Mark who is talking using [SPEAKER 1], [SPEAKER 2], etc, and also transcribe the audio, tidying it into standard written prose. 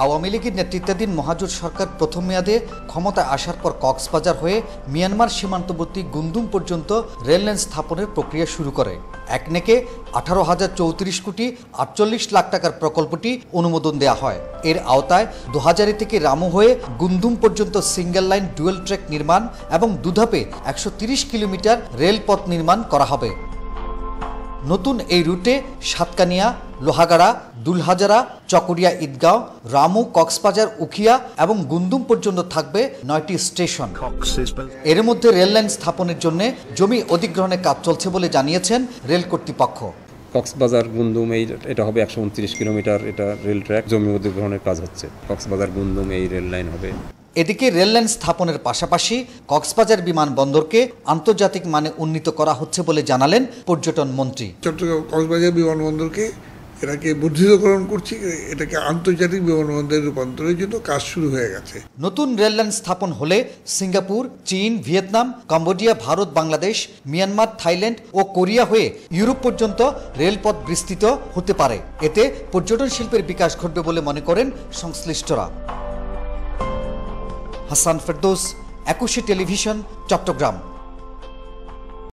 [SPEAKER 1] আওয়ামী লীগের নেতৃত্বাধীন মহাজোট সরকার প্রথম মেয়াদে ক্ষমতায় আসার পর কক্সবাজার হয়ে মিয়ানমার সীমান্তবর্তী গুন্দুম পর্যন্ত রেললাইন স্থাপনের প্রক্রিয়া শুরু করে। একনেকে 18,034 কোটি 48 লাখ টাকার প্রকল্পটি অনুমোদন দেওয়া হয়। এর আওতায় 2000 থেকে রামু হয়ে গুন্দুম পর্যন্ত সিঙ্গেল লাইন ডুয়েল ট্র্যাক নির্মাণ এবং দুধাপে 130 কিলোমিটার রেলপথ নির্মাণ করা হবে। নতুন এই রুটে সাতকানিয়া, লোহাগাড়া, দুলহাজারা, চকরিয়া ঈদগাঁও, রামু, কক্সবাজার, উখিয়া এবং গুন্দুম পর্যন্ত থাকবে 9টি স্টেশন। এর মধ্যে রেললাইন স্থাপনের জন্য জমি অধিগ্রহণের কাজ চলছে বলে জানিয়েছেন রেল কর্তৃপক্ষ।
[SPEAKER 2] কক্সবাজার গুন্দুম এটা হবে 129 কিলোমিটার, এটা রেল ট্র্যাক, জমি অধিগ্রহণের কাজ হচ্ছে। কক্সবাজার গুন্দুম এই রেল লাইন হবে।
[SPEAKER 1] এদিকে রেললাইন স্থাপনের পাশাপাশি কক্সবাজার বিমানবন্দরকে আন্তর্জাতিক মানে উন্নীত করা হচ্ছে বলে জানালেন পর্যটন মন্ত্রী।
[SPEAKER 3] চট্টগ্রাম কক্সবাজার বিমানবন্দরকে এটাকে বর্ধিতকরণ করছি, এটাকে আন্তর্জাতিক বিমানবন্দরে রূপান্তরের জন্য কাজ শুরু হয়ে গেছে।
[SPEAKER 1] নতুন রেললাইন স্থাপন হলে সিঙ্গাপুর, চীন, Vietnam, Cambodia, Bharat, Bangladesh, Myanmar, Thailand ও কোরিয়া হয়ে ইউরোপ পর্যন্ত রেলপথ বিস্তৃত হতে পারে। এতে পর্যটন শিল্পের বিকাশ ঘটবে বলে মনে করেন সংশ্লিষ্টরা। হাসান ফেরদৌস, 21 টেলিভিশন, চট্টগ্রাম।